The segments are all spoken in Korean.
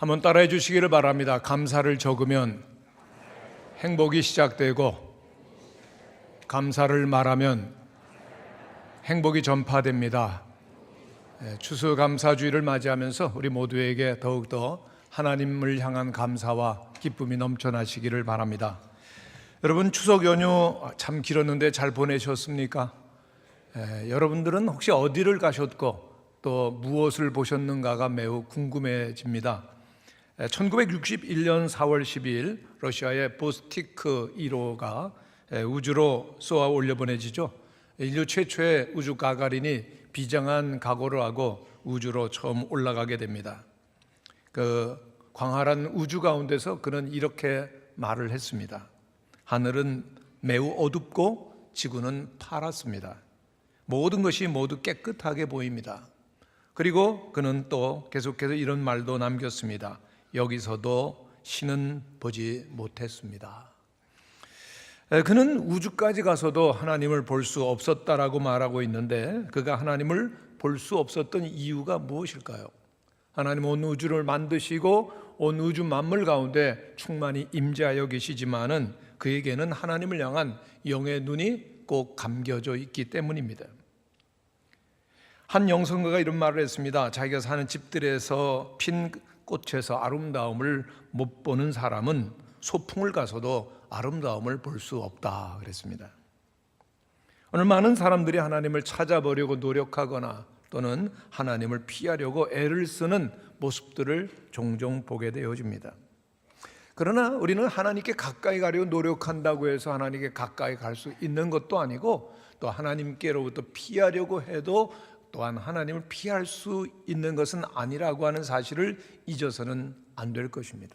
한번 따라해 주시기를 바랍니다. 감사를 적으면 행복이 시작되고 감사를 말하면 행복이 전파됩니다. 추수감사주의를 맞이하면서 우리 모두에게 더욱더 하나님을 향한 감사와 기쁨이 넘쳐나시기를 바랍니다. 여러분, 추석 연휴 참 길었는데 잘 보내셨습니까? 여러분들은 혹시 어디를 가셨고 또 무엇을 보셨는가가 매우 궁금해집니다. 1961년 4월 12일 러시아의 보스티크 1호가 우주로 쏘아 올려보내지죠. 인류 최초의 우주 가가린이 비장한 각오를 하고 우주로 처음 올라가게 됩니다. 그 광활한 우주 가운데서 그는 이렇게 말을 했습니다. 하늘은 매우 어둡고 지구는 파랗습니다. 모든 것이 모두 깨끗하게 보입니다. 그리고 그는 또 계속해서 이런 말도 남겼습니다. 여기서도 신은 보지 못했습니다. 그는 우주까지 가서도 하나님을 볼 수 없었다라고 말하고 있는데, 그가 하나님을 볼 수 없었던 이유가 무엇일까요? 하나님 온 우주를 만드시고 온 우주 만물 가운데 충만히 임재하여 계시지만은 그에게는 하나님을 향한 영의 눈이 꼭 감겨져 있기 때문입니다. 한 영성가가 이런 말을 했습니다. 자기가 사는 집들에서 핀 꽃에서 아름다움을 못 보는 사람은 소풍을 가서도 아름다움을 볼 수 없다 그랬습니다. 오늘 많은 사람들이 하나님을 찾아보려고 노력하거나 또는 하나님을 피하려고 애를 쓰는 모습들을 종종 보게 되어집니다. 그러나 우리는 하나님께 가까이 가려고 노력한다고 해서 하나님께 가까이 갈 수 있는 것도 아니고, 또 하나님께로부터 피하려고 해도 또한 하나님을 피할 수 있는 것은 아니라고 하는 사실을 잊어서는 안 될 것입니다.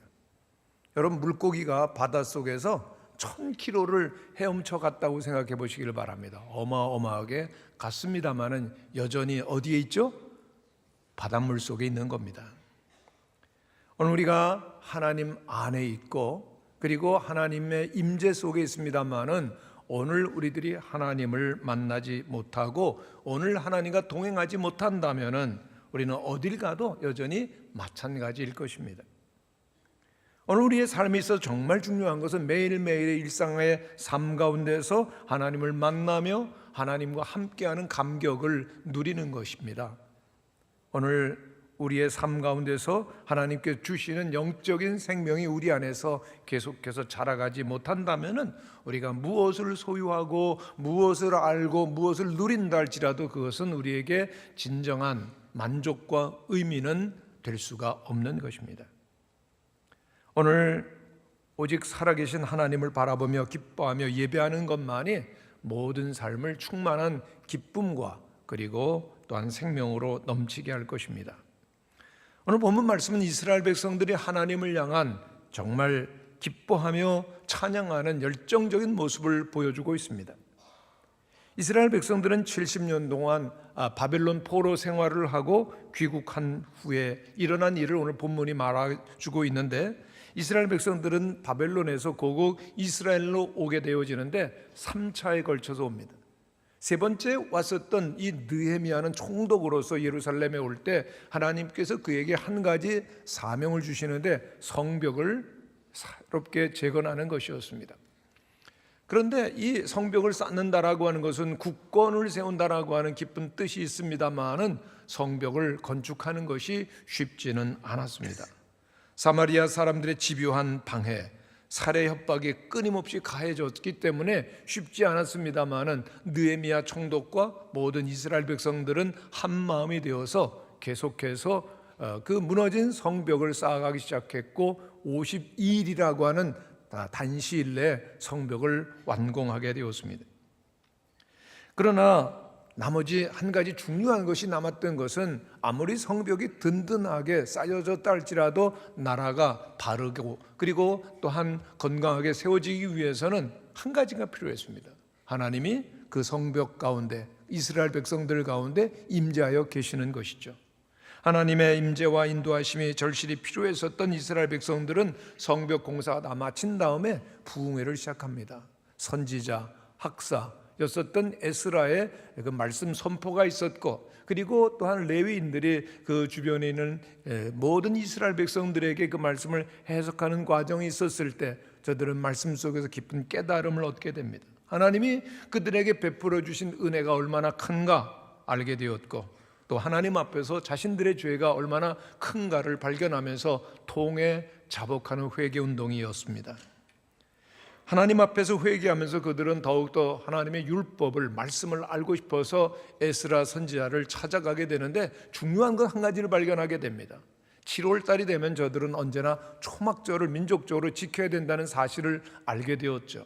여러분, 물고기가 바닷속에서 1000km를 헤엄쳐 갔다고 생각해 보시기를 바랍니다. 어마어마하게 갔습니다마는 여전히 어디에 있죠? 바닷물 속에 있는 겁니다. 오늘 우리가 하나님 안에 있고 그리고 하나님의 임재 속에 있습니다마는 오늘 우리들이 하나님을 만나지 못하고 오늘 하나님과 동행하지 못한다면은 우리는 어딜 가도 여전히 마찬가지일 것입니다. 오늘 우리의 삶에 있어서 정말 중요한 것은 매일매일의 일상의 삶 가운데서 하나님을 만나며 하나님과 함께하는 감격을 누리는 것입니다. 오늘 우리의 삶 가운데서 하나님께 주시는 영적인 생명이 우리 안에서 계속해서 자라가지 못한다면은 우리가 무엇을 소유하고 무엇을 알고 무엇을 누린다 할지라도 그것은 우리에게 진정한 만족과 의미는 될 수가 없는 것입니다. 오늘 오직 살아계신 하나님을 바라보며 기뻐하며 예배하는 것만이 모든 삶을 충만한 기쁨과 그리고 또한 생명으로 넘치게 할 것입니다. 오늘 본문 말씀은 이스라엘 백성들이 하나님을 향한 정말 기뻐하며 찬양하는 열정적인 모습을 보여주고 있습니다. 이스라엘 백성들은 70년 동안 바벨론 포로 생활을 하고 귀국한 후에 일어난 일을 오늘 본문이 말해주고 있는데, 이스라엘 백성들은 바벨론에서 고국 이스라엘로 오게 되어지는데 3차에 걸쳐서 옵니다. 세 번째 왔었던 이 느헤미야는 총독으로서 예루살렘에 올 때 하나님께서 그에게 한 가지 사명을 주시는데 성벽을 새롭게 재건하는 것이었습니다. 그런데 이 성벽을 쌓는다라고 하는 것은 국권을 세운다라고 하는 깊은 뜻이 있습니다만은 성벽을 건축하는 것이 쉽지는 않았습니다. 사마리아 사람들의 집요한 방해, 살해 협박이 끊임없이 가해졌기 때문에 쉽지 않았습니다마는 느헤미야 총독과 모든 이스라엘 백성들은 한 마음이 되어서 계속해서 그 무너진 성벽을 쌓아가기 시작했고 52일이라고 하는 단시일 내에 성벽을 완공하게 되었습니다. 그러나 나머지 한 가지 중요한 것이 남았던 것은 아무리 성벽이 든든하게 쌓여졌다 할지라도 나라가 바르고 그리고 또한 건강하게 세워지기 위해서는 한 가지가 필요했습니다. 하나님이 그 성벽 가운데 이스라엘 백성들 가운데 임재하여 계시는 것이죠. 하나님의 임재와 인도하심이 절실히 필요했었던 이스라엘 백성들은 성벽 공사가 다 마친 다음에 부흥회를 시작합니다. 선지자, 학사, 였었던 에스라의 그 말씀 선포가 있었고, 그리고 또한 레위인들이 그 주변에 있는 모든 이스라엘 백성들에게 그 말씀을 해석하는 과정이 있었을 때 저들은 말씀 속에서 깊은 깨달음을 얻게 됩니다. 하나님이 그들에게 베풀어 주신 은혜가 얼마나 큰가 알게 되었고, 또 하나님 앞에서 자신들의 죄가 얼마나 큰가를 발견하면서 통해 자복하는 회개 운동이었습니다. 하나님 앞에서 회개하면서 그들은 더욱더 하나님의 율법을, 말씀을 알고 싶어서 에스라 선지자를 찾아가게 되는데, 중요한 것 한 가지를 발견하게 됩니다. 7월 달이 되면 저들은 언제나 초막절을 민족적으로 지켜야 된다는 사실을 알게 되었죠.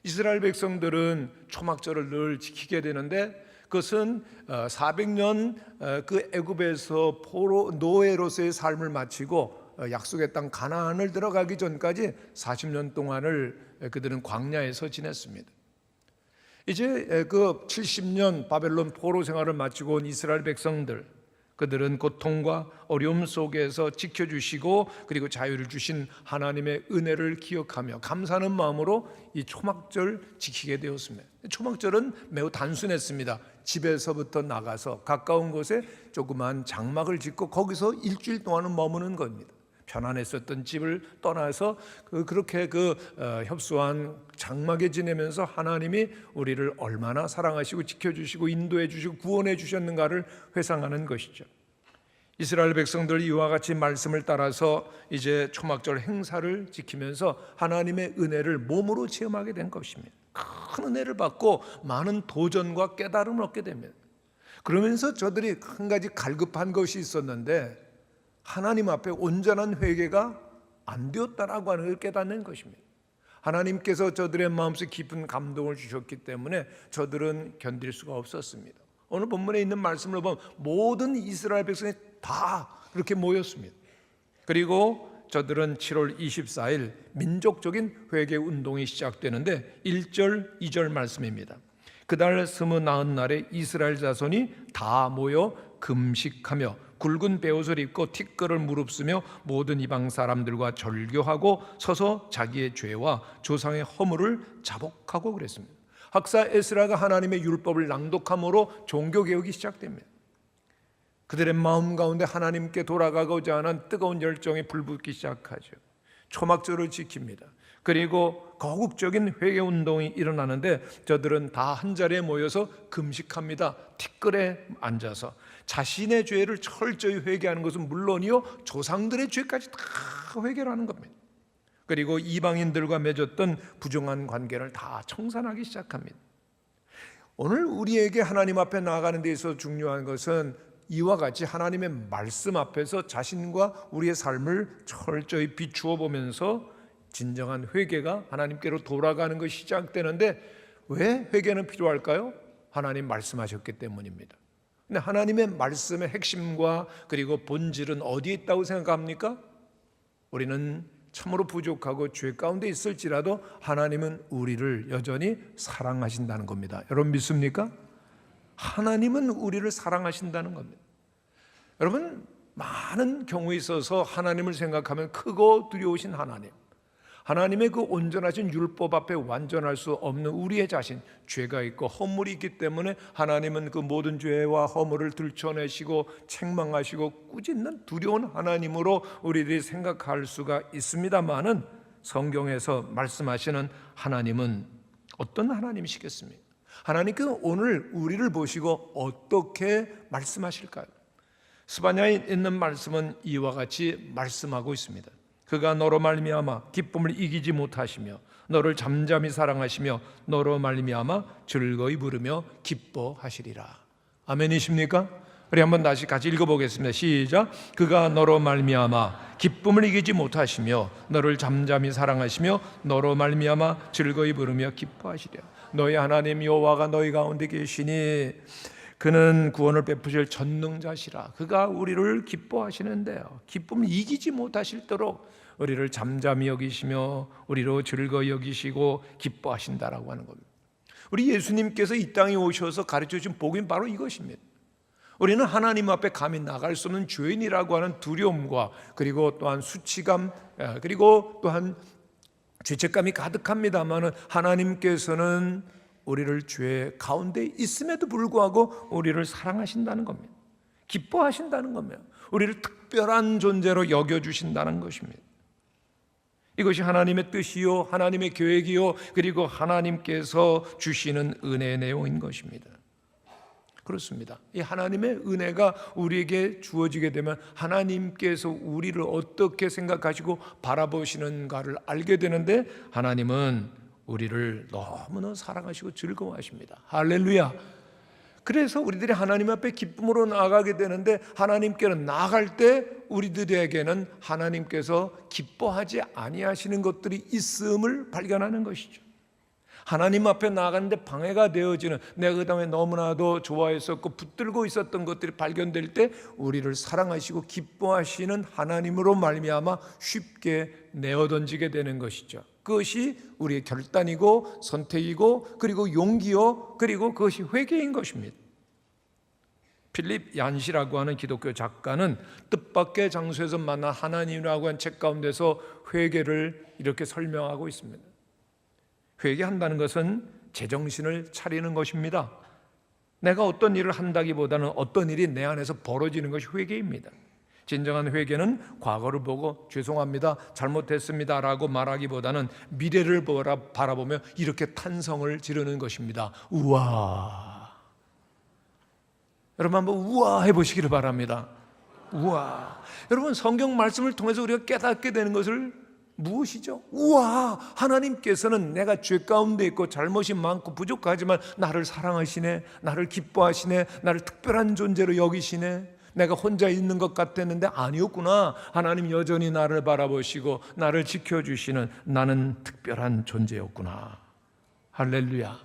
이스라엘 백성들은 초막절을 늘 지키게 되는데, 그것은 400년 그 애굽에서 노예로서의 삶을 마치고 약속의 땅 가나안을 들어가기 전까지 40년 동안을 그들은 광야에서 지냈습니다. 이제 그 70년 바벨론 포로 생활을 마치고 온 이스라엘 백성들, 그들은 고통과 어려움 속에서 지켜주시고 그리고 자유를 주신 하나님의 은혜를 기억하며 감사하는 마음으로 이 초막절 지키게 되었습니다. 초막절은 매우 단순했습니다. 집에서부터 나가서 가까운 곳에 조그만 장막을 짓고 거기서 일주일 동안은 머무는 겁니다. 편안했었던 집을 떠나서 그렇게 협소한 장막에 지내면서 하나님이 우리를 얼마나 사랑하시고 지켜주시고 인도해 주시고 구원해 주셨는가를 회상하는 것이죠. 이스라엘 백성들 이와 같이 말씀을 따라서 이제 초막절 행사를 지키면서 하나님의 은혜를 몸으로 체험하게 된 것입니다. 큰 은혜를 받고 많은 도전과 깨달음을 얻게 됩니다. 그러면서 저들이 한 가지 갈급한 것이 있었는데, 하나님 앞에 온전한 회개가 안 되었다라고 하는 걸 깨닫는 것입니다. 하나님께서 저들의 마음속에 깊은 감동을 주셨기 때문에 저들은 견딜 수가 없었습니다. 오늘 본문에 있는 말씀을 보면 모든 이스라엘 백성이 다 그렇게 모였습니다. 그리고 저들은 7월 24일 민족적인 회개 운동이 시작되는데 1절, 2절 말씀입니다. 그달 29날에 이스라엘 자손이 다 모여 금식하며 굵은 베옷을 입고 티끌을 무릅쓰며 모든 이방 사람들과 절교하고 서서 자기의 죄와 조상의 허물을 자복하고 그랬습니다. 학사 에스라가 하나님의 율법을 낭독함으로 종교개혁이 시작됩니다. 그들의 마음 가운데 하나님께 돌아가고자 하는 뜨거운 열정이 불붙기 시작하죠. 초막절을 지킵니다. 그리고 거국적인 회개운동이 일어나는데 저들은 다 한자리에 모여서 금식합니다. 티끌에 앉아서 자신의 죄를 철저히 회개하는 것은 물론이요, 조상들의 죄까지 다 회개를 하는 겁니다. 그리고 이방인들과 맺었던 부정한 관계를 다 청산하기 시작합니다. 오늘 우리에게 하나님 앞에 나아가는 데 있어서 중요한 것은 이와 같이 하나님의 말씀 앞에서 자신과 우리의 삶을 철저히 비추어 보면서 진정한 회개가 하나님께로 돌아가는 것이 시작되는데, 왜 회개는 필요할까요? 하나님 말씀하셨기 때문입니다. 근데 하나님의 말씀의 핵심과 그리고 본질은 어디에 있다고 생각합니까? 우리는 참으로 부족하고 죄 가운데 있을지라도 하나님은 우리를 여전히 사랑하신다는 겁니다. 여러분 믿습니까? 하나님은 우리를 사랑하신다는 겁니다. 여러분, 많은 경우에 있어서 하나님을 생각하면 크고 두려우신 하나님, 하나님의 그 온전하신 율법 앞에 완전할 수 없는 우리의 자신, 죄가 있고 허물이 있기 때문에 하나님은 그 모든 죄와 허물을 들춰내시고 책망하시고 꾸짖는 두려운 하나님으로 우리들이 생각할 수가 있습니다만은, 성경에서 말씀하시는 하나님은 어떤 하나님이시겠습니까? 하나님께서 오늘 우리를 보시고 어떻게 말씀하실까요? 스바냐에 있는 말씀은 이와 같이 말씀하고 있습니다. 그가 너로 말미암아 기쁨을 이기지 못하시며 너를 잠잠히 사랑하시며 너로 말미암아 즐거이 부르며 기뻐하시리라. 아멘이십니까? 우리 한번 다시 같이 읽어보겠습니다. 시작. 그가 너로 말미암아 기쁨을 이기지 못하시며 너를 잠잠히 사랑하시며 너로 말미암아 즐거이 부르며 기뻐하시리라. 너희 하나님 여호와가 너희 가운데 계시니 그는 구원을 베푸실 전능자시라. 그가 우리를 기뻐하시는데요, 기쁨을 이기지 못하실도록 우리를 잠잠히 여기시며 우리로 즐거이 여기시고 기뻐하신다라고 하는 겁니다. 우리 예수님께서 이 땅에 오셔서 가르쳐 주신 복음이 바로 이것입니다. 우리는 하나님 앞에 감히 나갈 수 없는 죄인이라고 하는 두려움과 그리고 또한 수치감, 그리고 또한 죄책감이 가득합니다만 하나님께서는 우리를 죄 가운데 있음에도 불구하고 우리를 사랑하신다는 겁니다. 기뻐하신다는 겁니다. 우리를 특별한 존재로 여겨주신다는 것입니다. 이것이 하나님의 뜻이요, 하나님의 계획이요, 그리고 하나님께서 주시는 은혜의 내용인 것입니다. 그렇습니다. 이 하나님의 은혜가 우리에게 주어지게 되면 하나님께서 우리를 어떻게 생각하시고 바라보시는가를 알게 되는데, 하나님은 우리를 너무나 사랑하시고 즐거워하십니다. 할렐루야. 그래서 우리들이 하나님 앞에 기쁨으로 나아가게 되는데, 하나님께는 나아갈 때 우리들에게는 하나님께서 기뻐하지 아니하시는 것들이 있음을 발견하는 것이죠. 하나님 앞에 나아가는데 방해가 되어지는, 내가 그 다음에 너무나도 좋아했었고 붙들고 있었던 것들이 발견될 때 우리를 사랑하시고 기뻐하시는 하나님으로 말미암아 쉽게 내어던지게 되는 것이죠. 그것이 우리의 결단이고 선택이고 그리고 용기요, 그리고 그것이 회개인 것입니다. 필립 얀시라고 하는 기독교 작가는 뜻밖의 장소에서 만난 하나님이라고 한 책 가운데서 회개를 이렇게 설명하고 있습니다. 회개한다는 것은 제정신을 차리는 것입니다. 내가 어떤 일을 한다기보다는 어떤 일이 내 안에서 벌어지는 것이 회개입니다. 진정한 회개는 과거를 보고 죄송합니다, 잘못했습니다 라고 말하기보다는 미래를 바라보며 이렇게 탄성을 지르는 것입니다. 우와. 여러분 한번 우와 해보시기를 바랍니다. 우와. 여러분, 성경 말씀을 통해서 우리가 깨닫게 되는 것을 무엇이죠? 우와, 하나님께서는 내가 죄 가운데 있고 잘못이 많고 부족하지만 나를 사랑하시네, 나를 기뻐하시네, 나를 특별한 존재로 여기시네. 내가 혼자 있는 것 같았는데 아니었구나. 하나님 여전히 나를 바라보시고 나를 지켜주시는, 나는 특별한 존재였구나. 할렐루야.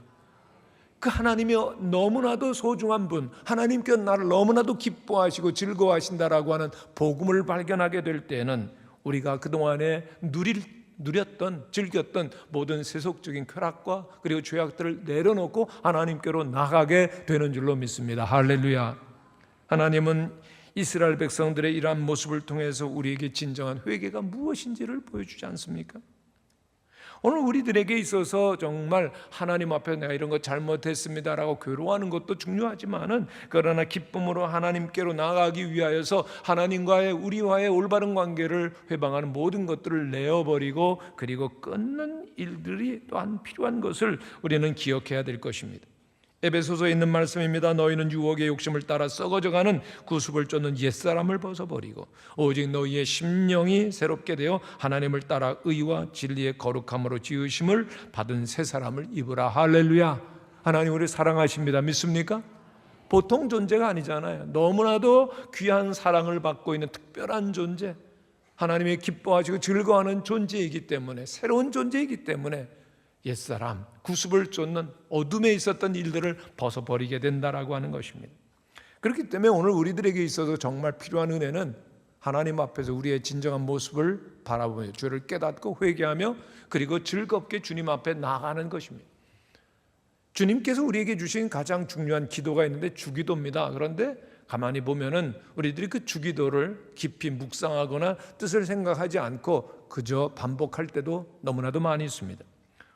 그 하나님이 너무나도 소중한 분, 하나님께 나를 너무나도 기뻐하시고 즐거워하신다라고 하는 복음을 발견하게 될 때는 우리가 그동안에 누렸던, 즐겼던 모든 세속적인 쾌락과 그리고 죄악들을 내려놓고 하나님께로 나가게 되는 줄로 믿습니다. 할렐루야. 하나님은 이스라엘 백성들의 이러한 모습을 통해서 우리에게 진정한 회개가 무엇인지를 보여주지 않습니까? 오늘 우리들에게 있어서 정말 하나님 앞에 내가 이런 거 잘못했습니다라고 괴로워하는 것도 중요하지만은, 그러나 기쁨으로 하나님께로 나아가기 위하여서 하나님과의 우리와의 올바른 관계를 회방하는 모든 것들을 내어버리고 그리고 끊는 일들이 또한 필요한 것을 우리는 기억해야 될 것입니다. 에베소서에 있는 말씀입니다. 너희는 유혹의 욕심을 따라 썩어져가는 구습을 쫓는 옛사람을 벗어버리고 오직 너희의 심령이 새롭게 되어 하나님을 따라 의와 진리의 거룩함으로 지으심을 받은 새 사람을 입으라. 할렐루야. 하나님 우리 사랑하십니다. 믿습니까? 보통 존재가 아니잖아요. 너무나도 귀한 사랑을 받고 있는 특별한 존재, 하나님이 기뻐하시고 즐거워하는 존재이기 때문에, 새로운 존재이기 때문에 옛사람, 구습을 쫓는 어둠에 있었던 일들을 벗어버리게 된다라고 하는 것입니다. 그렇기 때문에 오늘 우리들에게 있어서 정말 필요한 은혜는 하나님 앞에서 우리의 진정한 모습을 바라보며 죄를 깨닫고 회개하며 그리고 즐겁게 주님 앞에 나가는 것입니다. 주님께서 우리에게 주신 가장 중요한 기도가 있는데 주기도입니다. 그런데 가만히 보면은 우리들이 그 주기도를 깊이 묵상하거나 뜻을 생각하지 않고 그저 반복할 때도 너무나도 많이 있습니다.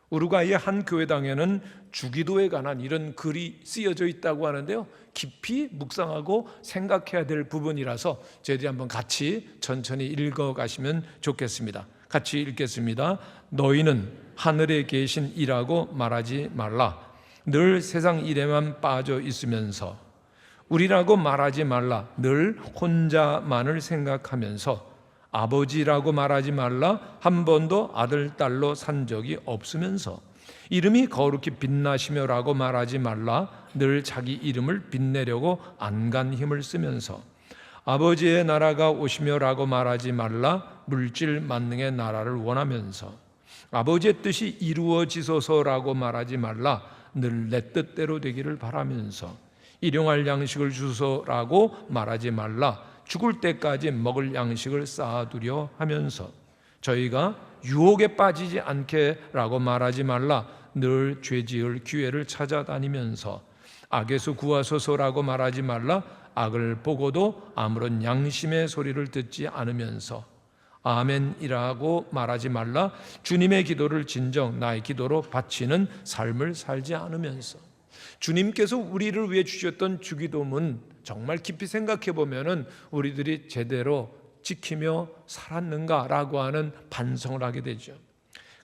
우루과이의 한 교회당에는 주기도에 관한 이런 글이 쓰여져 있다고 하는데요, 깊이 묵상하고 생각해야 될 부분이라서 저희들이 한번 같이 천천히 읽어가시면 좋겠습니다. 같이 읽겠습니다. 너희는 하늘에 계신 이라고 말하지 말라. 늘 세상 일에만 빠져 있으면서 우리라고 말하지 말라. 늘 혼자만을 생각하면서 아버지라고 말하지 말라. 한 번도 아들, 딸로 산 적이 없으면서 이름이 거룩히 빛나시며라고 말하지 말라. 늘 자기 이름을 빛내려고 안간 힘을 쓰면서 아버지의 나라가 오시며라고 말하지 말라. 물질 만능의 나라를 원하면서 아버지의 뜻이 이루어지소서라고 말하지 말라. 늘 내 뜻대로 되기를 바라면서 일용할 양식을 주소서라고 말하지 말라. 죽을 때까지 먹을 양식을 쌓아두려 하면서 저희가 유혹에 빠지지 않게라고 말하지 말라. 늘 죄지을 기회를 찾아다니면서 악에서 구하소서라고 말하지 말라. 악을 보고도 아무런 양심의 소리를 듣지 않으면서 아멘이라고 말하지 말라. 주님의 기도를 진정 나의 기도로 바치는 삶을 살지 않으면서. 주님께서 우리를 위해 주셨던 주기도문 정말 깊이 생각해 보면은 우리들이 제대로 지키며 살았는가라고 하는 반성을 하게 되죠.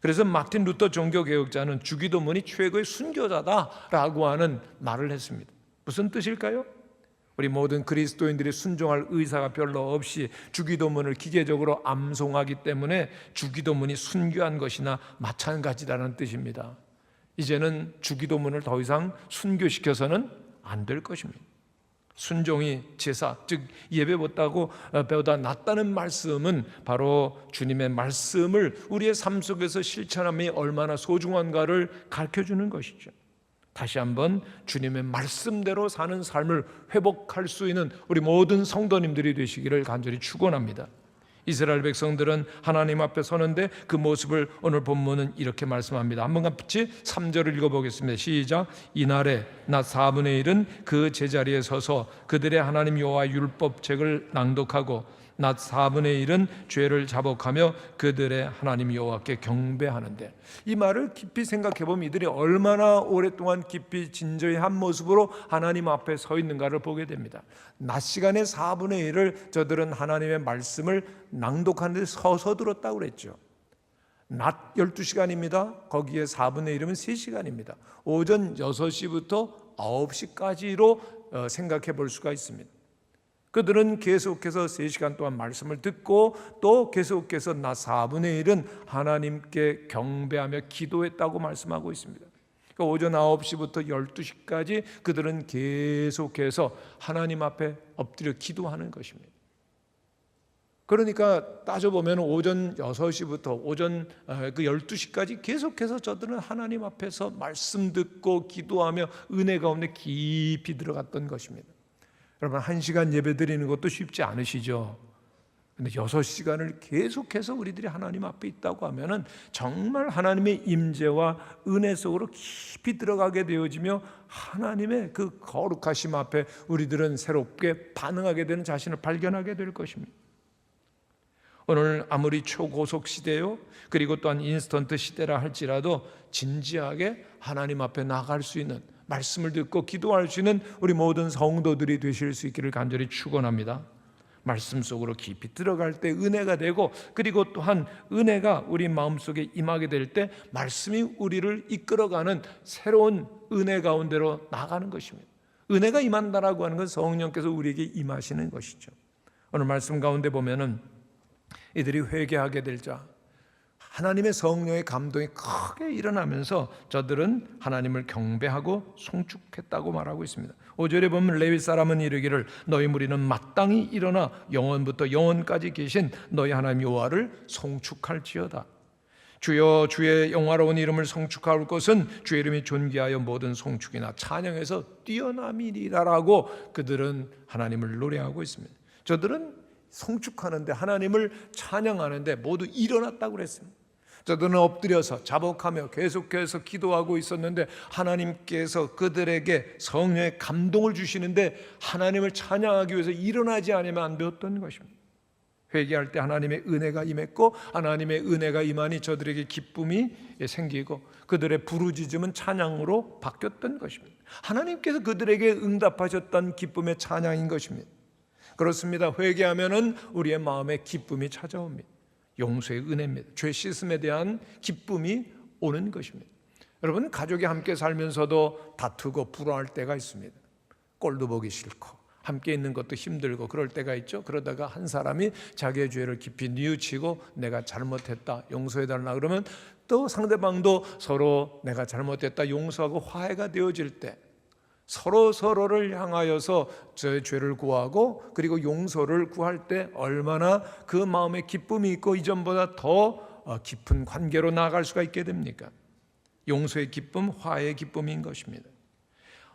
그래서 마틴 루터 종교개혁자는 주기도문이 최고의 순교자다라고 하는 말을 했습니다. 무슨 뜻일까요? 우리 모든 그리스도인들이 순종할 의사가 별로 없이 주기도문을 기계적으로 암송하기 때문에 주기도문이 순교한 것이나 마찬가지라는 뜻입니다. 이제는 주기도문을 더 이상 순교시켜서는 안 될 것입니다. 순종이 제사, 즉 예배보다 낫다는 말씀은 바로 주님의 말씀을 우리의 삶 속에서 실천함이 얼마나 소중한가를 가르쳐주는 것이죠. 다시 한번 주님의 말씀대로 사는 삶을 회복할 수 있는 우리 모든 성도님들이 되시기를 간절히 축원합니다. 이스라엘 백성들은 하나님 앞에 서는데 그 모습을 오늘 본문은 이렇게 말씀합니다. 한번 같이 3절을 읽어보겠습니다. 시작. 이날에 낮 4분의 1은 그 제자리에 서서 그들의 하나님 여호와 율법책을 낭독하고 낮 4분의 1은 죄를 자복하며 그들의 하나님 여호와께 경배하는데, 이 말을 깊이 생각해 보면 이들이 얼마나 오랫동안 깊이 진저히 한 모습으로 하나님 앞에 서 있는가를 보게 됩니다. 낮 시간의 4분의 1을 저들은 하나님의 말씀을 낭독하는 데 서서 들었다고 그랬죠. 낮 12시간입니다. 거기에 4분의 1이면 3시간입니다. 오전 6시부터 9시까지로 생각해 볼 수가 있습니다. 그들은 계속해서 3시간 동안 말씀을 듣고 또 계속해서 낮 4분의 1은 하나님께 경배하며 기도했다고 말씀하고 있습니다. 그러니까 오전 9시부터 12시까지 그들은 계속해서 하나님 앞에 엎드려 기도하는 것입니다. 그러니까 따져보면 오전 6시부터 오전 12시까지 계속해서 저들은 하나님 앞에서 말씀 듣고 기도하며 은혜 가운데 깊이 들어갔던 것입니다. 여러분, 1시간 예배 드리는 것도 쉽지 않으시죠? 근데 6시간을 계속해서 우리들이 하나님 앞에 있다고 하면은 정말 하나님의 임재와 은혜 속으로 깊이 들어가게 되어지며 하나님의 그 거룩하심 앞에 우리들은 새롭게 반응하게 되는 자신을 발견하게 될 것입니다. 오늘 아무리 초고속 시대요, 그리고 또한 인스턴트 시대라 할지라도 진지하게 하나님 앞에 나갈 수 있는, 말씀을 듣고 기도할 수 있는 우리 모든 성도들이 되실 수 있기를 간절히 축원합니다. 말씀 속으로 깊이 들어갈 때 은혜가 되고, 그리고 또한 은혜가 우리 마음속에 임하게 될 때 말씀이 우리를 이끌어가는 새로운 은혜 가운데로 나가는 것입니다. 은혜가 임한다라고 하는 건 성령께서 우리에게 임하시는 것이죠. 오늘 말씀 가운데 보면은 이들이 회개하게 될 자, 하나님의 성령의 감동이 크게 일어나면서 저들은 하나님을 경배하고 송축했다고 말하고 있습니다. 5절에 보면 레위 사람은 이르기를 너희 무리는 마땅히 일어나 영원부터 영원까지 계신 너희 하나님 여호와를 송축할지어다. 주여 주의 영화로운 이름을 송축할 것은 주의 이름이 존귀하여 모든 송축이나 찬양에서 뛰어남이니라라고 그들은 하나님을 노래하고 있습니다. 저들은 송축하는데, 하나님을 찬양하는데 모두 일어났다고 그랬습니다. 저들은 엎드려서 자복하며 계속해서 기도하고 있었는데 하나님께서 그들에게 성령의 감동을 주시는데 하나님을 찬양하기 위해서 일어나지 않으면 안 되었던 것입니다. 회개할 때 하나님의 은혜가 임했고, 하나님의 은혜가 임하니 저들에게 기쁨이 생기고 그들의 부르짖음은 찬양으로 바뀌었던 것입니다. 하나님께서 그들에게 응답하셨던 기쁨의 찬양인 것입니다. 그렇습니다. 회개하면은 우리의 마음에 기쁨이 찾아옵니다. 용서의 은혜입니다. 죄 씻음에 대한 기쁨이 오는 것입니다. 여러분, 가족이 함께 살면서도 다투고 불화할 때가 있습니다. 꼴도 보기 싫고 함께 있는 것도 힘들고 그럴 때가 있죠. 그러다가 한 사람이 자기의 죄를 깊이 뉘우치고 내가 잘못했다, 용서해달라 그러면 또 상대방도 서로 내가 잘못했다 용서하고 화해가 되어질 때 서로를 향하여서 저의 죄를 구하고 그리고 용서를 구할 때 얼마나 그 마음에 기쁨이 있고 이전보다 더 깊은 관계로 나아갈 수가 있게 됩니까? 용서의 기쁨, 화해의 기쁨인 것입니다.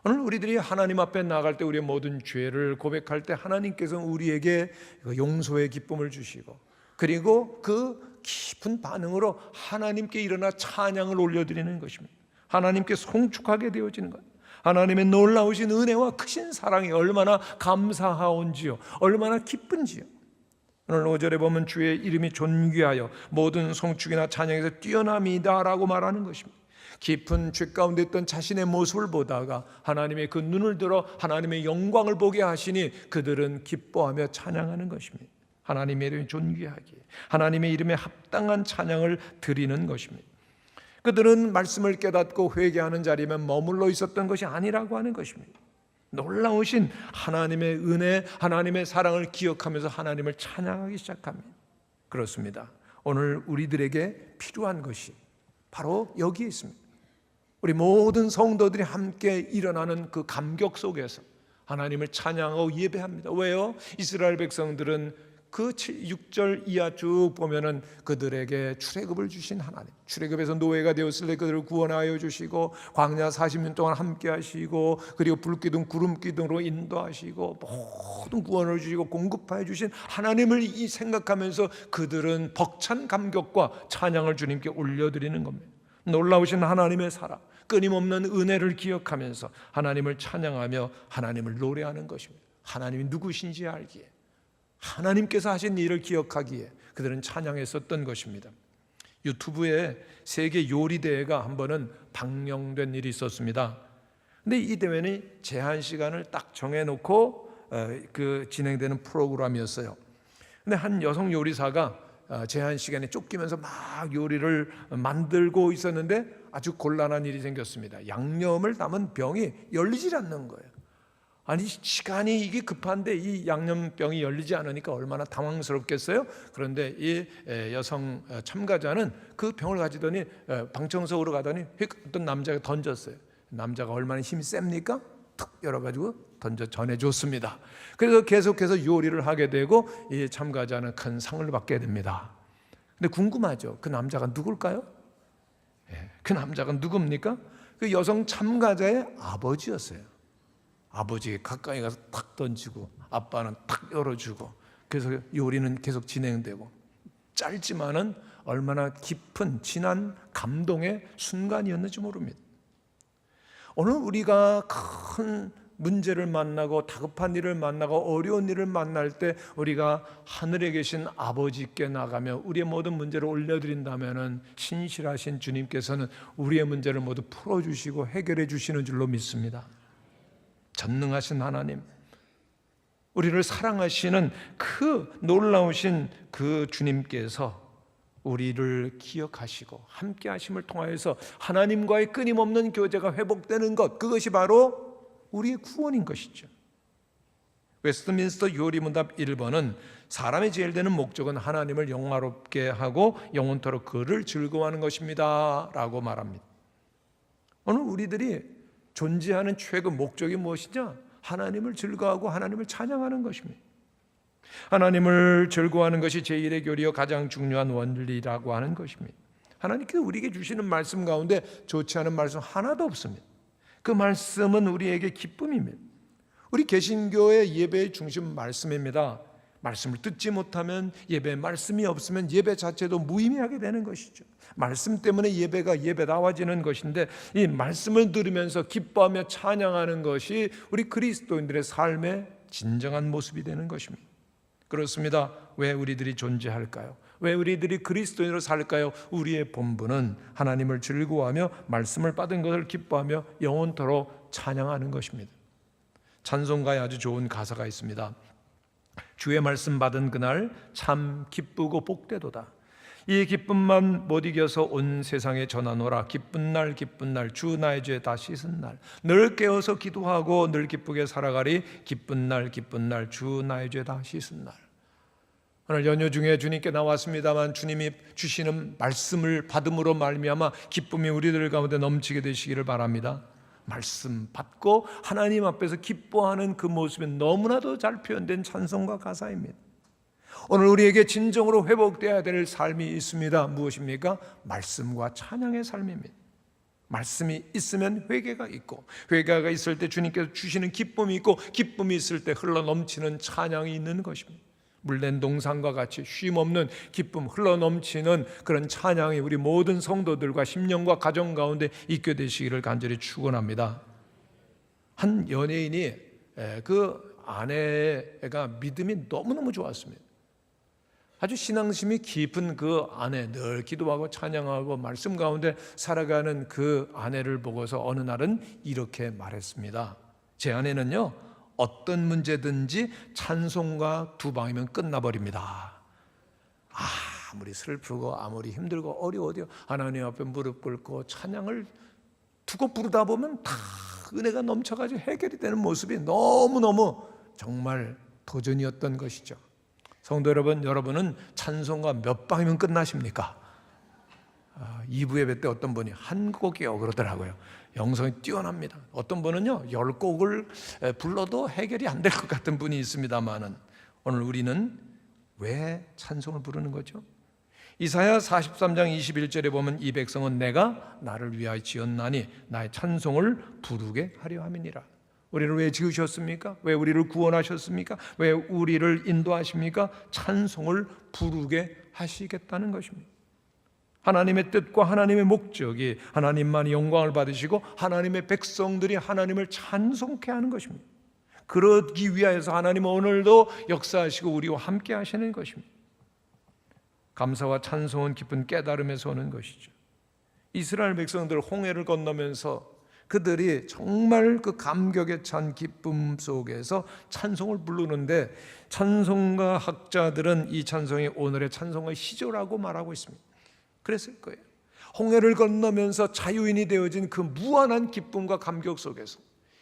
오늘 우리들이 하나님 앞에 나아갈 때 우리의 모든 죄를 고백할 때 하나님께서는 우리에게 용서의 기쁨을 주시고, 그리고 그 깊은 반응으로 하나님께 일어나 찬양을 올려드리는 것입니다. 하나님께 송축하게 되어지는 것. 하나님의 놀라우신 은혜와 크신 사랑이 얼마나 감사하온지요, 얼마나 기쁜지요. 오늘 5절에 보면 주의 이름이 존귀하여 모든 송축이나 찬양에서 뛰어남이다라고 말하는 것입니다. 깊은 죄 가운데 있던 자신의 모습을 보다가 하나님의 그 눈을 들어 하나님의 영광을 보게 하시니 그들은 기뻐하며 찬양하는 것입니다. 하나님의 이름이 존귀하기에 하나님의 이름에 합당한 찬양을 드리는 것입니다. 그들은 말씀을 깨닫고 회개하는 자리에만 머물러 있었던 것이 아니라고 하는 것입니다. 놀라우신 하나님의 은혜, 하나님의 사랑을 기억하면서 하나님을 찬양하기 시작합니다. 그렇습니다. 오늘 우리들에게 필요한 것이 바로 여기에 있습니다. 우리 모든 성도들이 함께 일어나는 그 감격 속에서 하나님을 찬양하고 예배합니다. 왜요? 이스라엘 백성들은 그 6절 이하 쭉 보면은 그들에게 출애굽을 주신 하나님, 출애굽에서 노예가 되었을 때 그들을 구원하여 주시고 광야 40년 동안 함께 하시고 그리고 불기둥 구름기둥으로 인도하시고 모든 구원을 주시고 공급하여 주신 하나님을 생각하면서 그들은 벅찬 감격과 찬양을 주님께 올려드리는 겁니다. 놀라우신 하나님의 사랑, 끊임없는 은혜를 기억하면서 하나님을 찬양하며 하나님을 노래하는 것입니다. 하나님이 누구신지 알기에, 하나님께서 하신 일을 기억하기에 그들은 찬양했었던 것입니다. 유튜브에 세계 요리 대회가 한 번은 방영된 일이 있었습니다. 근데 이 대회는 제한 시간을 딱 정해놓고 진행되는 프로그램이었어요. 근데 한 여성 요리사가 제한 시간에 쫓기면서 막 요리를 만들고 있었는데 아주 곤란한 일이 생겼습니다. 양념을 담은 병이 열리질 않는 거예요. 아니 시간이 이게 급한데 이 양념병이 열리지 않으니까 얼마나 당황스럽겠어요. 그런데 이 여성 참가자는 그 병을 가지더니 방청석으로 가더니 어떤 남자가 던졌어요. 남자가 얼마나 힘이 셉니까? 툭 열어가지고 던져 전해줬습니다. 그래서 계속해서 요리를 하게 되고 이 참가자는 큰 상을 받게 됩니다. 근데 궁금하죠. 그 남자가 누굴까요? 그 남자가 누굽니까? 그 여성 참가자의 아버지였어요. 아버지가 가까이 가서 탁 던지고 아빠는 탁 열어주고 그래서 요리는 계속 진행되고 짧지만은 얼마나 깊은 진한 감동의 순간이었는지 모릅니다. 오늘 우리가 큰 문제를 만나고 다급한 일을 만나고 어려운 일을 만날 때 우리가 하늘에 계신 아버지께 나가며 우리의 모든 문제를 올려드린다면 신실하신 주님께서는 우리의 문제를 모두 풀어주시고 해결해 주시는 줄로 믿습니다. 전능하신 하나님, 우리를 사랑하시는 그 놀라우신 그 주님께서 우리를 기억하시고 함께 하심을 통하여서 하나님과의 끊임없는 교제가 회복되는 것, 그것이 바로 우리의 구원인 것이죠. 웨스트민스터 요리문답 1번은 사람의 제일 되는 목적은 하나님을 영화롭게 하고 영원토록 그를 즐거워하는 것입니다 라고 말합니다. 오늘 우리들이 존재하는 최고 목적이 무엇이냐? 하나님을 즐거워하고 하나님을 찬양하는 것입니다. 하나님을 즐거워하는 것이 제1의 교리요 가장 중요한 원리라고 하는 것입니다. 하나님께서 우리에게 주시는 말씀 가운데 좋지 않은 말씀 하나도 없습니다. 그 말씀은 우리에게 기쁨입니다. 우리 개신교의 예배의 중심 말씀입니다. 말씀을 듣지 못하면 예배, 말씀이 없으면 예배 자체도 무의미하게 되는 것이죠. 말씀 때문에 예배가 예배다워지는 것인데 이 말씀을 들으면서 기뻐하며 찬양하는 것이 우리 그리스도인들의 삶의 진정한 모습이 되는 것입니다. 그렇습니다. 왜 우리들이 존재할까요? 왜 우리들이 그리스도인으로 살까요? 우리의 본분은 하나님을 즐거워하며 말씀을 받은 것을 기뻐하며 영원토록 찬양하는 것입니다. 찬송가에 아주 좋은 가사가 있습니다. 주의 말씀 받은 그날 참 기쁘고 복되도다. 이 기쁨만 못 이겨서 온 세상에 전하노라. 기쁜 날 기쁜 날 주 나의 죄 다 씻은 날. 늘 깨어서 기도하고 늘 기쁘게 살아가리. 기쁜 날 기쁜 날 주 나의 죄 다 씻은 날. 오늘 연휴 중에 주님께 나왔습니다만 주님이 주시는 말씀을 받음으로 말미암아 기쁨이 우리들 가운데 넘치게 되시기를 바랍니다. 말씀 받고 하나님 앞에서 기뻐하는 그 모습이 너무나도 잘 표현된 찬송가 가사입니다. 오늘 우리에게 진정으로 회복되어야 될 삶이 있습니다. 무엇입니까? 말씀과 찬양의 삶입니다. 말씀이 있으면 회개가 있고 회개가 있을 때 주님께서 주시는 기쁨이 있고 기쁨이 있을 때 흘러넘치는 찬양이 있는 것입니다. 물된 동산과 같이 쉼없는 기쁨 흘러넘치는 그런 찬양이 우리 모든 성도들과 심령과 가정 가운데 있게 되시기를 간절히 축원합니다. 한 연예인이 그 아내가 믿음이 너무너무 좋았습니다. 아주 신앙심이 깊은 그 아내, 늘 기도하고 찬양하고 말씀 가운데 살아가는 그 아내를 보고서 어느 날은 이렇게 말했습니다. 제 아내는요, 어떤 문제든지 찬송가 두 방이면 끝나버립니다. 아무리 슬프고 아무리 힘들고 어려워도 하나님 앞에 무릎 꿇고 찬양을 두고 부르다 보면 다 은혜가 넘쳐가지고 해결이 되는 모습이 너무너무 정말 도전이었던 것이죠. 성도 여러분, 여러분은 찬송가 몇 방이면 끝나십니까? 2부 예배 때 어떤 분이 한 곡이요 그러더라고요. 영성이 뛰어납니다. 어떤 분은요 10곡을 불러도 해결이 안 될 것 같은 분이 있습니다만은, 오늘 우리는 왜 찬송을 부르는 거죠? 이사야 43장 21절에 보면 이 백성은 내가 나를 위하여 지었나니 나의 찬송을 부르게 하려 함이니라. 우리를 왜 지으셨습니까? 왜 우리를 구원하셨습니까? 왜 우리를 인도하십니까? 찬송을 부르게 하시겠다는 것입니다. 하나님의 뜻과 하나님의 목적이 하나님만이 영광을 받으시고 하나님의 백성들이 하나님을 찬송케 하는 것입니다. 그러기 위하여서 하나님은 오늘도 역사하시고 우리와 함께 하시는 것입니다. 감사와 찬송은 깊은 깨달음에서 오는 것이죠. 이스라엘 백성들 홍해를 건너면서 그들이 정말 그 감격에 찬 기쁨 속에서 찬송을 부르는데, 찬송가 학자들은 이 찬송이 오늘의 찬송의 시조라고 말하고 있습니다. 그랬을 거예요. 홍해를 건너면서 자유인이 되어진 그 무한한 기쁨과 감격 속에서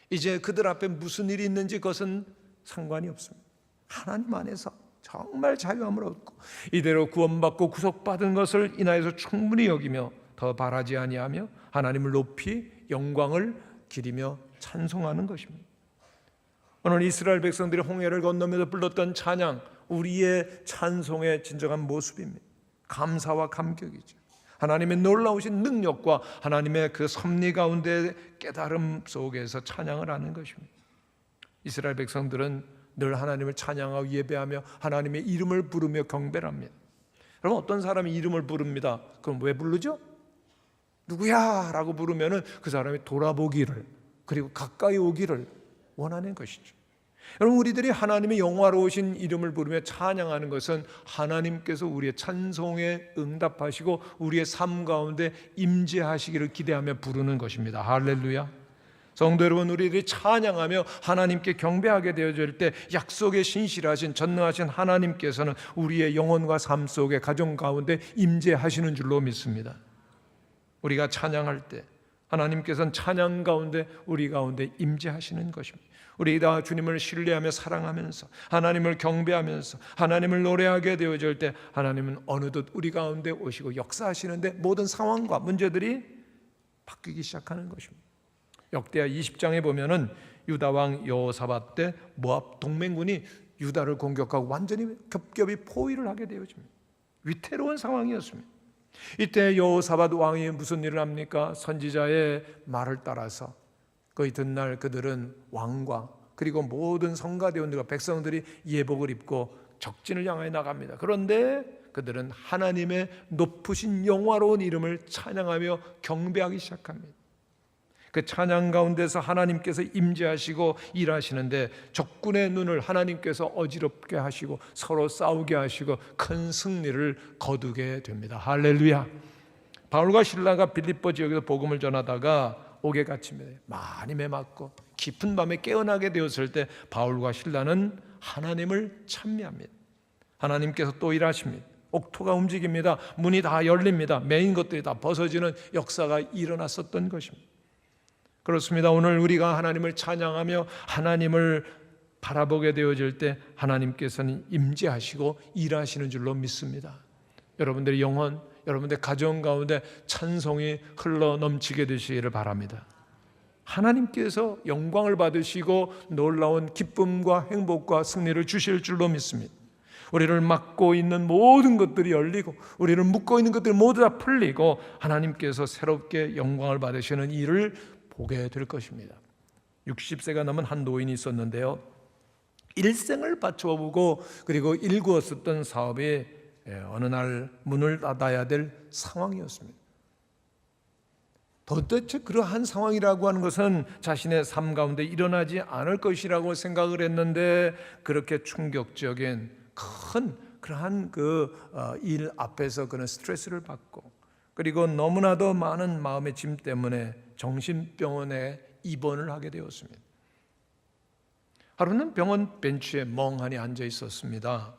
이제 그들 앞에 무슨 일이 있는지 그것은 상관이 없습니다. 하나님 안에서 정말 자유함을 얻고 이대로 구원받고 구속받은 것을 인하여서 충분히 여기며 더 바라지 아니하며 하나님을 높이 영광을 기리며 찬송하는 것입니다. 오늘 이스라엘 백성들이 홍해를 건너면서 불렀던 찬양, 우리의 찬송의 진정한 모습입니다. 감사와 감격이죠. 하나님의 놀라우신 능력과 하나님의 그 섭리 가운데 깨달음 속에서 찬양을 하는 것입니다. 이스라엘 백성들은 늘 하나님을 찬양하고 예배하며 하나님의 이름을 부르며 경배를 합니다. 여러분, 어떤 사람이 이름을 부릅니다. 그럼 왜 부르죠? 누구야? 라고 부르면은 그 사람이 돌아보기를, 그리고 가까이 오기를 원하는 것이죠. 여러분, 우리들이 하나님의 영화로우신 이름을 부르며 찬양하는 것은 하나님께서 우리의 찬송에 응답하시고 우리의 삶 가운데 임재하시기를 기대하며 부르는 것입니다. 할렐루야. 성도 여러분, 우리들이 찬양하며 하나님께 경배하게 되어질 때 약속에 신실하신 전능하신 하나님께서는 우리의 영혼과 삶 속에 가정 가운데 임재하시는 줄로 믿습니다. 우리가 찬양할 때 하나님께서는 찬양 가운데 우리 가운데 임재하시는 것입니다. 우리가 주님을 신뢰하며 사랑하면서 하나님을 경배하면서 하나님을 노래하게 되어질 때 하나님은 어느덧 우리 가운데 오시고 역사하시는데 모든 상황과 문제들이 바뀌기 시작하는 것입니다. 역대하 20장에 보면은 유다 왕 여호사밧 때 모압 동맹군이 유다를 공격하고 완전히 겹겹이 포위를 하게 되어집니다. 위태로운 상황이었습니다. 이때 여호사밧 왕이 무슨 일을 합니까? 선지자의 말을 따라서 그 이튿날 그들은 왕과 그리고 모든 성가대원들과 백성들이 예복을 입고 적진을 향하여 나갑니다. 그런데 그들은 하나님의 높으신 영화로운 이름을 찬양하며 경배하기 시작합니다. 그 찬양 가운데서 하나님께서 임재하시고 일하시는데 적군의 눈을 하나님께서 어지럽게 하시고 서로 싸우게 하시고 큰 승리를 거두게 됩니다. 할렐루야. 바울과 실라가 빌립보 지역에서 복음을 전하다가 옥에 갇힙니다. 많이 매맞고 깊은 밤에 깨어나게 되었을 때 바울과 실라는 하나님을 찬미합니다. 하나님께서 또 일하십니다. 옥토가 움직입니다. 문이 다 열립니다. 메인 것들이 다 벗어지는 역사가 일어났었던 것입니다. 그렇습니다. 오늘 우리가 하나님을 찬양하며 하나님을 바라보게 되어질 때 하나님께서는 임재하시고 일하시는 줄로 믿습니다. 여러분들의 영혼, 여러분들의 가정 가운데 찬송이 흘러 넘치게 되시기를 바랍니다. 하나님께서 영광을 받으시고 놀라운 기쁨과 행복과 승리를 주실 줄로 믿습니다. 우리를 막고 있는 모든 것들이 열리고 우리를 묶고 있는 것들이 모두 다 풀리고 하나님께서 새롭게 영광을 받으시는 일을 보게 될 것입니다. 60세가 넘은 한 노인이 있었는데요, 일생을 바쳐보고 그리고 일구었었던 사업이 어느 날 문을 닫아야 될 상황이었습니다. 도대체 그러한 상황이라고 하는 것은 자신의 삶 가운데 일어나지 않을 것이라고 생각을 했는데 그렇게 충격적인 큰 그러한 일 앞에서 그런 스트레스를 받고, 그리고 너무나도 많은 마음의 짐 때문에 정신병원에 입원을 하게 되었습니다. 하루는 병원 벤치에 멍하니 앉아 있었습니다.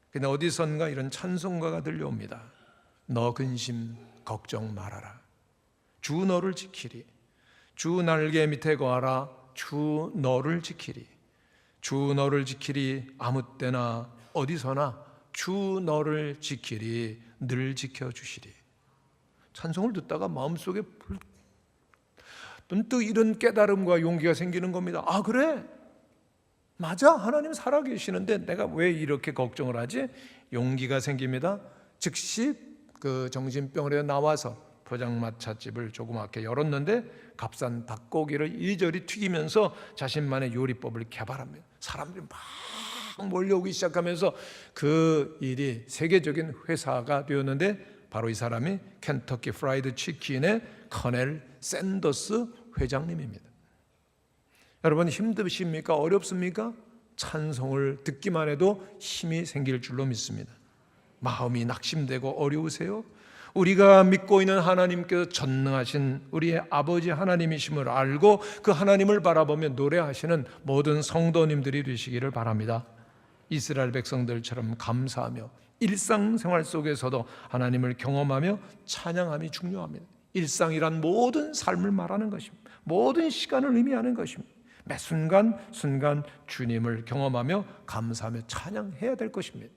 근데 어디선가 이런 찬송가가 들려옵니다. 너 근심 걱정 말아라. 주 너를 지키리. 주 날개 밑에 거하라. 주 너를 지키리. 주 너를 지키리. 아무 때나 어디서나 주 너를 지키리. 늘 지켜주시리. 찬송을 듣다가 마음속에 문득 이런 깨달음과 용기가 생기는 겁니다. 아, 그래? 맞아, 하나님 살아계시는데 내가 왜 이렇게 걱정을 하지? 용기가 생깁니다. 즉시 그 정신병원에 나와서 포장마차집을 조그맣게 열었는데 값싼 닭고기를 이리저리 튀기면서 자신만의 요리법을 개발합니다. 사람들이 막 몰려오기 시작하면서 그 일이 세계적인 회사가 되었는데, 바로 이 사람이 켄터키 프라이드 치킨의 커넬 샌더스 회장님입니다. 여러분, 힘드십니까? 어렵습니까? 찬송을 듣기만 해도 힘이 생길 줄로 믿습니다. 마음이 낙심되고 어려우세요? 우리가 믿고 있는 하나님께서 전능하신 우리의 아버지 하나님이심을 알고 그 하나님을 바라보며 노래하시는 모든 성도님들이 되시기를 바랍니다. 이스라엘 백성들처럼 감사하며 일상생활 속에서도 하나님을 경험하며 찬양함이 중요합니다. 일상이란 모든 삶을 말하는 것입니다. 모든 시간을 의미하는 것입니다. 매 순간 주님을 경험하며 감사하며 찬양해야 될 것입니다.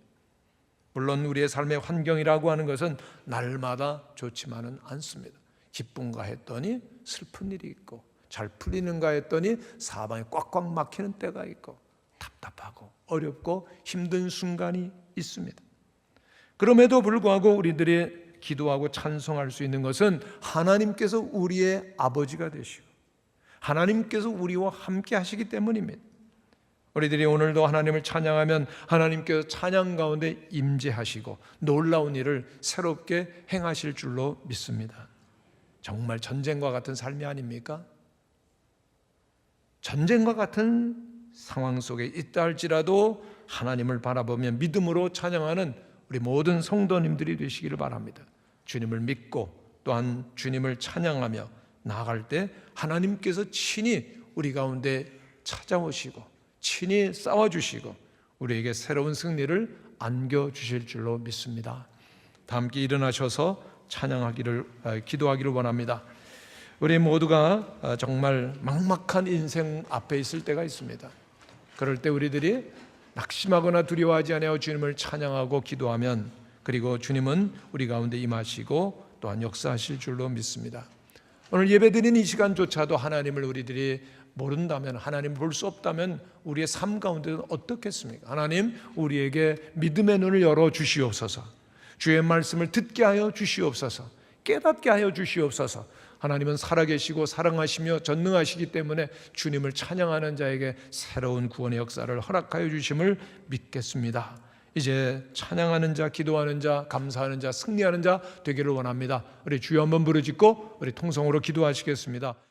물론 우리의 삶의 환경이라고 하는 것은 날마다 좋지만은 않습니다. 기쁜가 했더니 슬픈 일이 있고, 잘 풀리는가 했더니 사방에 꽉꽉 막히는 때가 있고, 답답하고 어렵고 힘든 순간이 있습니다. 그럼에도 불구하고 우리들이 기도하고 찬송할 수 있는 것은 하나님께서 우리의 아버지가 되시고 하나님께서 우리와 함께 하시기 때문입니다. 우리들이 오늘도 하나님을 찬양하면 하나님께서 찬양 가운데 임재하시고 놀라운 일을 새롭게 행하실 줄로 믿습니다. 정말 전쟁과 같은 삶이 아닙니까? 전쟁과 같은 상황 속에 있다 할지라도 하나님을 바라보며 믿음으로 찬양하는 우리 모든 성도님들이 되시기를 바랍니다. 주님을 믿고 또한 주님을 찬양하며 나아갈 때 하나님께서 친히 우리 가운데 찾아오시고 친히 싸워주시고 우리에게 새로운 승리를 안겨주실 줄로 믿습니다. 다 함께 일어나셔서 기도하기를 원합니다. 우리 모두가 정말 막막한 인생 앞에 있을 때가 있습니다. 그럴 때 우리들이 낙심하거나 두려워하지 아니하고 주님을 찬양하고 기도하면, 그리고 주님은 우리 가운데 임하시고 또한 역사하실 줄로 믿습니다. 오늘 예배드리는 이 시간조차도 하나님을 우리들이 모른다면, 하나님을 볼 수 없다면 우리의 삶 가운데는 어떻겠습니까? 하나님, 우리에게 믿음의 눈을 열어 주시옵소서. 주의 말씀을 듣게 하여 주시옵소서. 깨닫게 하여 주시옵소서. 하나님은 살아계시고 사랑하시며 전능하시기 때문에 주님을 찬양하는 자에게 새로운 구원의 역사를 허락하여 주심을 믿겠습니다. 이제 찬양하는 자, 기도하는 자, 감사하는 자, 승리하는 자 되기를 원합니다. 우리 주여 한번 부르짖고 우리 통성으로 기도하시겠습니다.